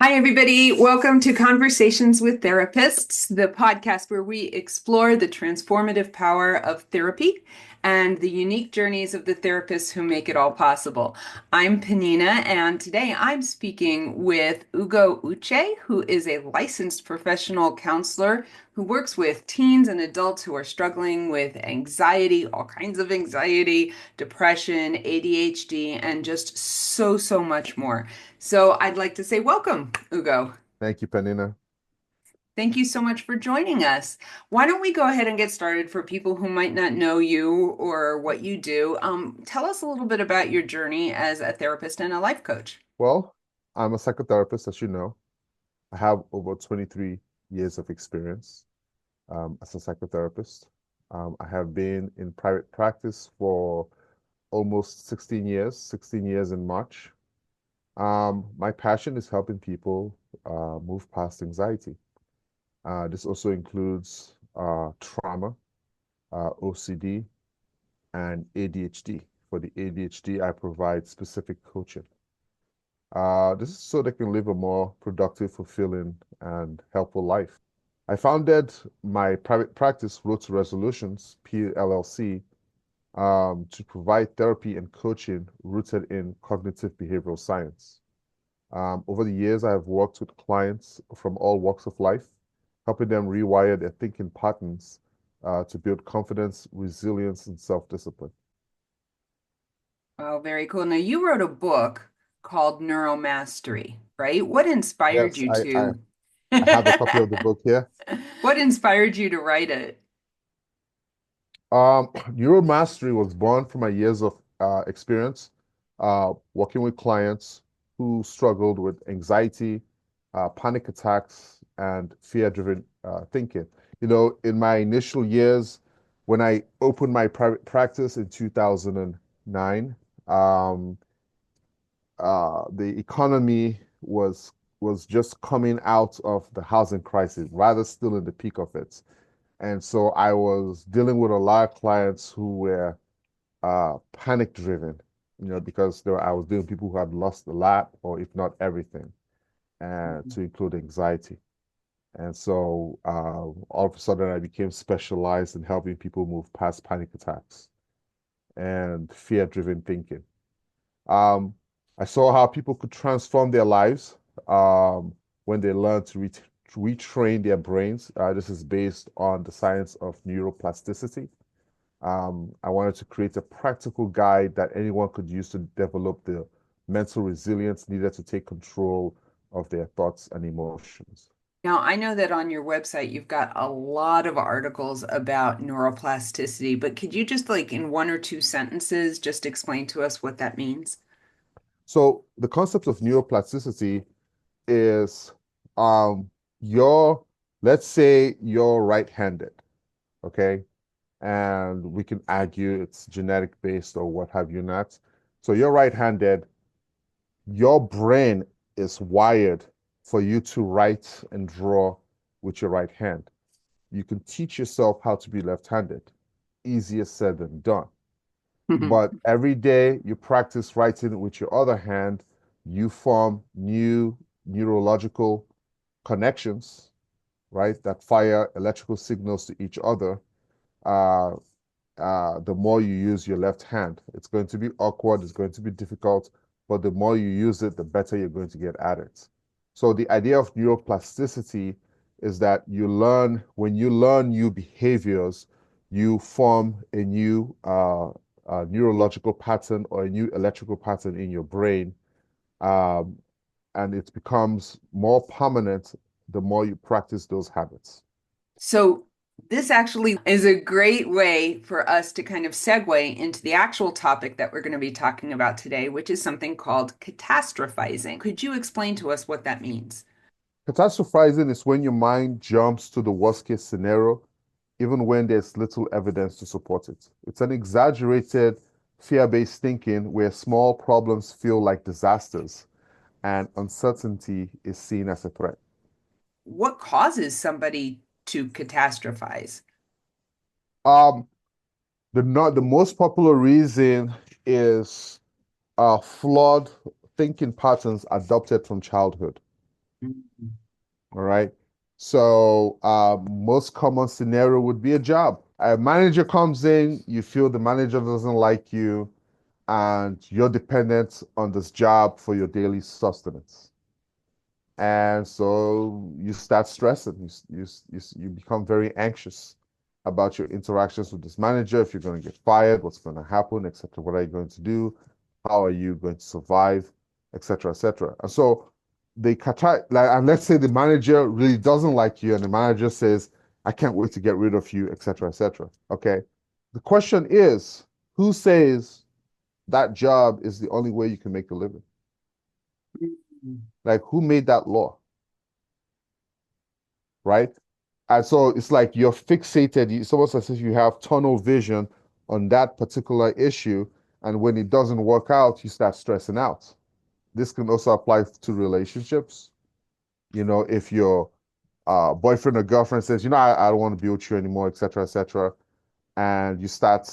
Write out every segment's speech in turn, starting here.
Hi, everybody. Welcome to Conversations with Therapists, the podcast where we explore the transformative power of therapy and the unique journeys of the therapists who make it all possible. I'm Panina, and today I'm speaking with Ugo Uche, who is a licensed professional counselor who works with teens and adults who are struggling with anxiety, all kinds of anxiety, depression, ADHD, and just so much more. So I'd like to say welcome, Ugo. Thank you, Panina. Thank you so much for joining us. Why don't we go ahead and get started for people who might not know you or what you do? Tell us a little bit about your journey as a therapist and a life coach. Well, I'm a psychotherapist, as you know. I have over 23 years of experience as a psychotherapist. I have been in private practice for almost 16 years in March. My passion is helping people move past anxiety. This also includes trauma, OCD, and ADHD. For the ADHD, I provide specific coaching. This is so they can live a more productive, fulfilling, and helpful life. I founded my private practice, Road to Resolutions, PLLC, to provide therapy and coaching rooted in cognitive behavioral science. Over the years, I have worked with clients from all walks of life, helping them rewire their thinking patterns to build confidence, resilience, and self-discipline. Oh, very cool. Now, you wrote a book called Neuromastery, right? What inspired Yes, you to I have a copy of the book here. What inspired you to write it? Neuromastery was born from my years of experience working with clients who struggled with anxiety, panic attacks, and fear-driven thinking. You know, in my initial years, when I opened my private practice in 2009, um, the economy was just coming out of the housing crisis, rather still in the peak of it. And so I was dealing with a lot of clients who were panic driven, because I was dealing with people who had lost a lot, or if not everything, and to include anxiety. And so all of a sudden, I became specialized in helping people move past panic attacks and fear driven thinking. Um, I saw how people could transform their lives when they learn to retrain their brains. This is based on the science of neuroplasticity. I wanted to create a practical guide that anyone could use to develop the mental resilience needed to take control of their thoughts and emotions. Now, I know that on your website you've got a lot of articles about neuroplasticity, but could you just like in one or two sentences just explain to us what that means? So the concept of neuroplasticity is um, your, let's say you're right-handed, okay? And we can argue it's genetic based or what have you not. So you're right-handed, your brain is wired for you to write and draw with your right hand. You can teach yourself how to be left-handed. Easier said than done. But every day you practice writing with your other hand, you form new neurological connections, right, that fire electrical signals to each other. Uh, the more you use your left hand, it's going to be awkward, it's going to be difficult, but the more you use it, the better you're going to get at it. So the idea of neuroplasticity is that when you learn new behaviors, you form a new neurological pattern or a new electrical pattern in your brain, um, and it becomes more permanent the more you practice those habits. So, this actually is a great way for us to kind of segue into the actual topic that we're going to be talking about today, which is something called catastrophizing. Could you explain to us what that means? Catastrophizing is when your mind jumps to the worst case scenario, even when there's little evidence to support it. It's an exaggerated, fear based thinking where small problems feel like disasters and uncertainty is seen as a threat. What causes somebody to catastrophize? Um, the most popular reason is flawed thinking patterns adopted from childhood. Mhm. All right. So, most common scenario would be a job. A manager comes in, you feel the manager doesn't like you, and you're dependent on this job for your daily sustenance. And so you start stressing. You become very anxious about your interactions with this manager. If you're going to get fired, what's going to happen, etc. What are you going to do? How are you going to survive, etc., etc. And so and let's say the manager really doesn't like you, and the manager says, "I can't wait to get rid of you," etc., etc. Okay. The question is, who says that job is the only way you can make a living? Mhm. Like, who made that law, right? And so it's like you're fixated. It's almost as if you have tunnel vision on that particular issue. And when it doesn't work out, you start stressing out. This can also apply to relationships. If your boyfriend or girlfriend says, I don't want to be with you anymore, et cetera, and you start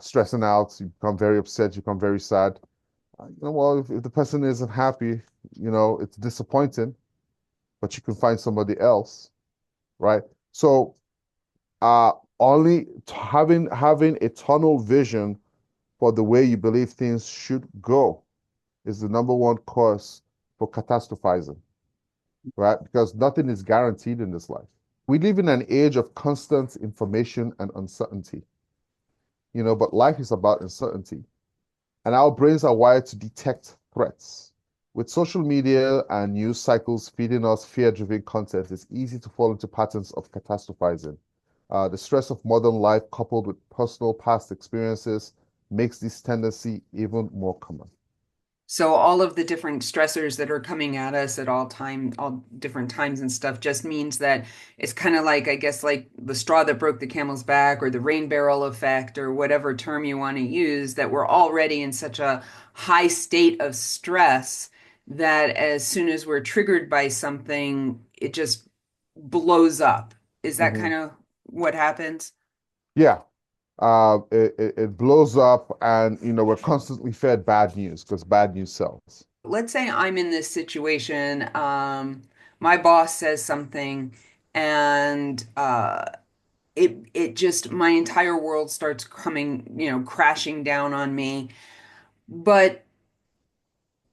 stressing out, you become very upset, you become very sad. Well, if the person isn't happy, it's disappointing, but you can find somebody else, right? So uh, only having a tunnel vision for the way you believe things should go is the number one cause for catastrophizing, right? Because nothing is guaranteed in this life. We live in an age of constant information and uncertainty, but life is about uncertainty. And our brains are wired to detect threats. With social media and news cycles feeding us fear driven content, it's easy to fall into patterns of catastrophizing. The stress of modern life, coupled with personal past experiences, makes this tendency even more common. So all of the different stressors that are coming at us at all different times and stuff just means that it's kind of like, I guess, like the straw that broke the camel's back or the rain barrel effect or whatever term you want to use, that we're already in such a high state of stress that as soon as we're triggered by something, it just blows up. Is that Mhm. kind of what happens? Yeah, it blows up, and we're constantly fed bad news because bad news sells. Let's say I'm in this situation, my boss says something and it just my entire world starts coming, crashing down on me. But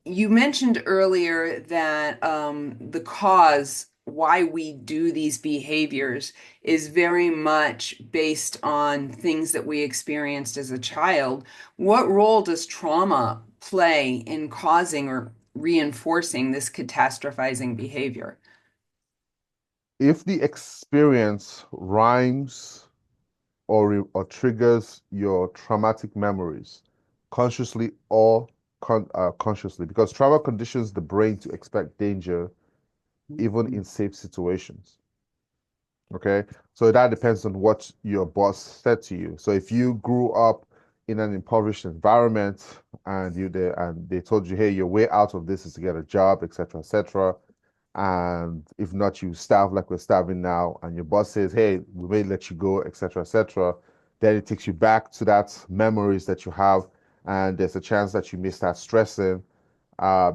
you mentioned earlier that the cause why we do these behaviors is very much based on things that we experienced as a child. What role does trauma play in causing or reinforcing this catastrophizing behavior? If the experience rhymes or triggers your traumatic memories, consciously or consciously, because trauma conditions the brain to expect danger even in safe situations. Okay, so that depends on what your boss said to you. So if you grew up in an impoverished environment and they told you, hey, your way out of this is to get a job, etc., and if not, you starve like we're starving now, and your boss says, hey, we may let you go, etc., then it takes you back to that memories that you have, and there's a chance that you may start stressing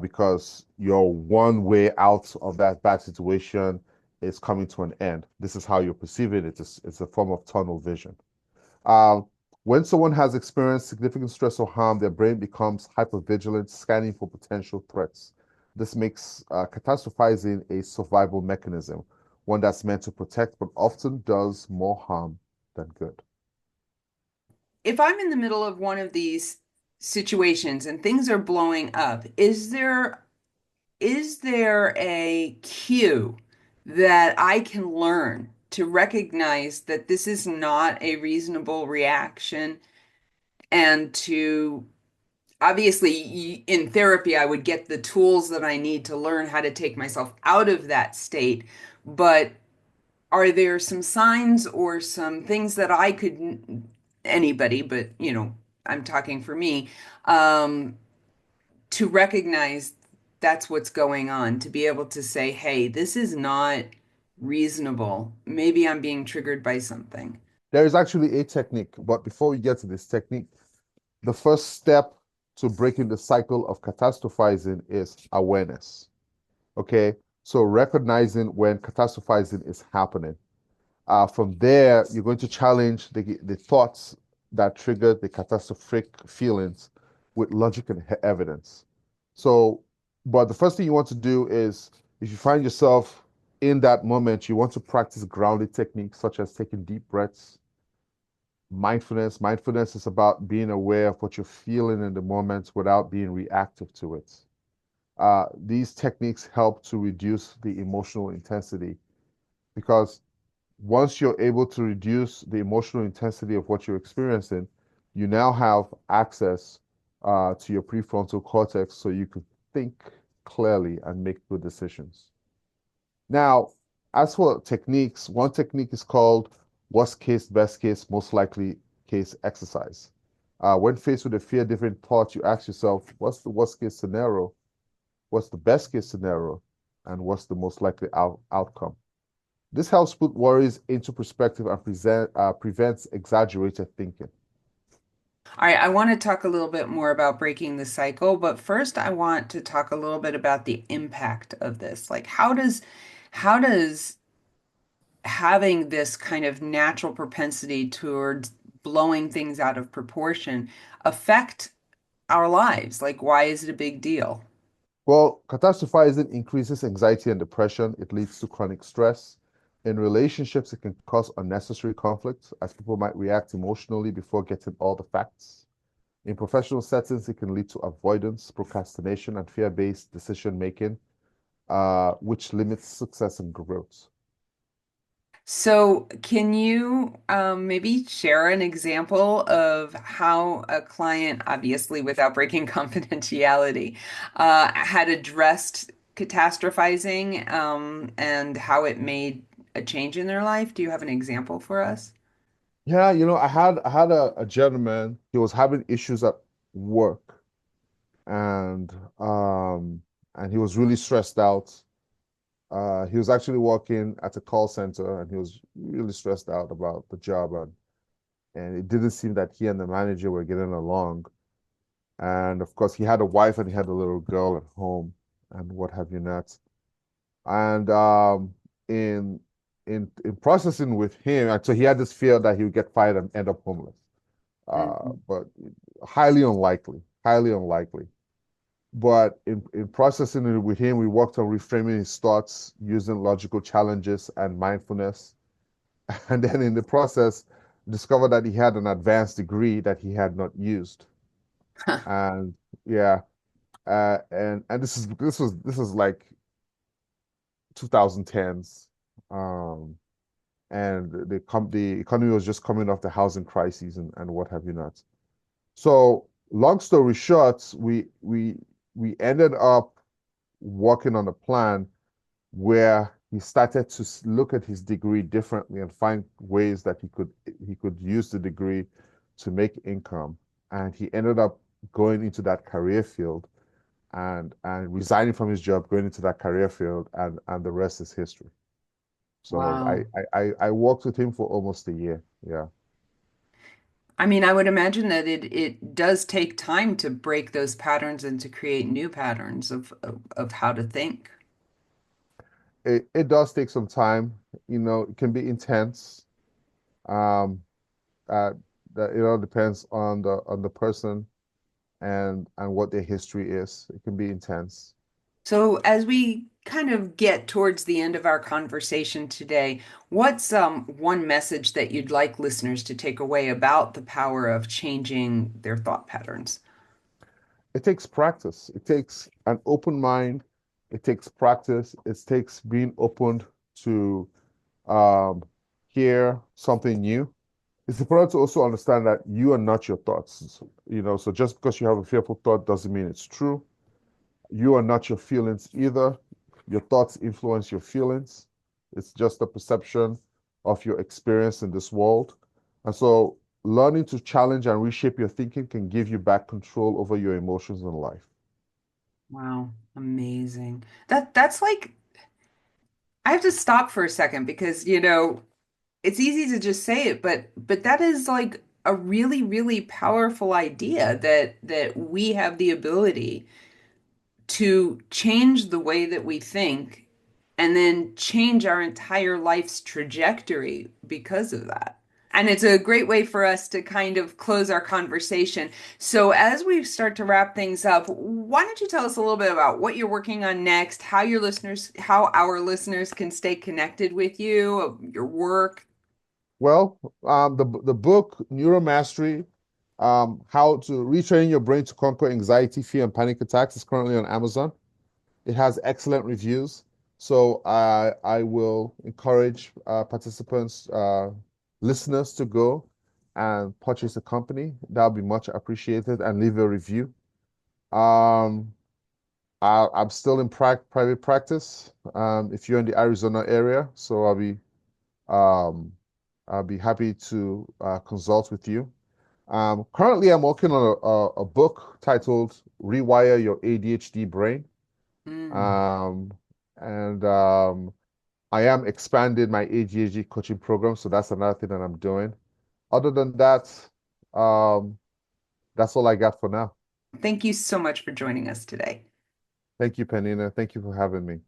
because your one way out of that bad situation is coming to an end. This is how you're perceiving it. It's a form of tunnel vision. Um, when someone has experienced significant stress or harm, their brain becomes hypervigilant, scanning for potential threats. This makes catastrophizing a survival mechanism, one that's meant to protect, but often does more harm than good. If I'm in the middle of one of these situations and things are blowing up, is there a cue that I can learn to recognize that this is not a reasonable reaction and to obviously in therapy I would get the tools that I need to learn how to take myself out of that state, but are there some signs or some things that I could anybody, but I'm talking for me, um, to recognize that's what's going on, to be able to say, hey, this is not reasonable. Maybe I'm being triggered by something. There is actually a technique, but before we get to this technique, the first step to breaking the cycle of catastrophizing is awareness. Okay. So recognizing when catastrophizing is happening. From there, you're going to challenge the thoughts that triggered the catastrophic feelings with logic and evidence. So, but the first thing you want to do is, if you find yourself in that moment, you want to practice grounding techniques such as taking deep breaths, mindfulness. Mindfulness is about being aware of what you're feeling in the moment without being reactive to it. These techniques help to reduce the emotional intensity because once you're able to reduce the emotional intensity of what you're experiencing, you now have access to your prefrontal cortex so you can think clearly and make good decisions. Now, as for techniques, one technique is called worst case, best case, most likely case exercise. When faced with a fear-driven thought, you ask yourself, what's the worst case scenario? What's the best case scenario? And what's the most likely outcome? This helps put worries into perspective and prevents exaggerated thinking. All right, I want to talk a little bit more about breaking the cycle, but first I want to talk a little bit about the impact of this. Like how does having this kind of natural propensity towards blowing things out of proportion affect our lives? Like why is it a big deal? Well, catastrophizing increases anxiety and depression. It leads to chronic stress. In relationships, it can cause unnecessary conflict as people might react emotionally before getting all the facts. In professional settings, it can lead to avoidance, procrastination, and fear-based decision making, which limits success and growth. So, can you maybe share an example of how a client, obviously without breaking confidentiality, had addressed catastrophizing and how it made a change in their life? Do you have an example for us? Yeah, I had a gentleman. He was having issues at work, and um, and he was really stressed out. He was actually working at a call center, and he was really stressed out about the job, and it didn't seem that he and the manager were getting along. And of course, he had a wife and he had a little girl at home, and what have you not. And in in processing with him, and so he had this fear that he would get fired and end up homeless. Mhm. But highly unlikely, highly unlikely. But in processing it with him, we worked on reframing his thoughts using logical challenges and mindfulness. And then in the process, discovered that he had an advanced degree that he had not used. And yeah, and this is like 2010s. Um, and the economy was just coming off the housing crisis and what have you not. So long story short, we ended up working on a plan where he started to look at his degree differently and find ways that he could use the degree to make income. And he ended up going into that career field and resigning from his job, going into that career field, and the rest is history. So I Wow. I I worked with him for almost a year. Yeah. I mean, I would imagine that it does take time to break those patterns and to create new patterns of how to think. It does take some time. It can be intense. Um, uh, that it all depends on the person and what their history is. It can be intense. So, as we kind of get towards the end of our conversation today, what's one message that you'd like listeners to take away about the power of changing their thought patterns? It takes practice. It takes an open mind. It takes practice. It takes being open to um, hear something new. It's important to also understand that you are not your thoughts. So just because you have a fearful thought doesn't mean it's true. You are not your feelings either. Your thoughts influence your feelings. It's just a perception of your experience in this world. And so learning to challenge and reshape your thinking can give you back control over your emotions in life. Wow, amazing. That's like I have to stop for a second because, it's easy to just say it, but that is like a really, really powerful idea that we have the ability to change the way that we think and then change our entire life's trajectory because of that. And it's a great way for us to kind of close our conversation. So, as we start to wrap things up, why don't you tell us a little bit about what you're working on next, how our listeners can stay connected with you, your work? Well, the book Neuromastery, How to Retrain Your Brain to Conquer Anxiety, Fear, and Panic Attacks is currently on Amazon. It has excellent reviews. So I will encourage participants, listeners to go and purchase a company. That would be much appreciated and leave a review. Um, I'm still in private practice if you're in the Arizona area. So um, I'll be happy to consult with you. Currently, I'm working on a book titled Rewire Your ADHD Brain. Mm. Um, and I am expanding my ADHD coaching program, so that's another thing that I'm doing. Other than that, um, that's all I got for now. Thank you so much for joining us today. Thank you, Penina. Thank you for having me.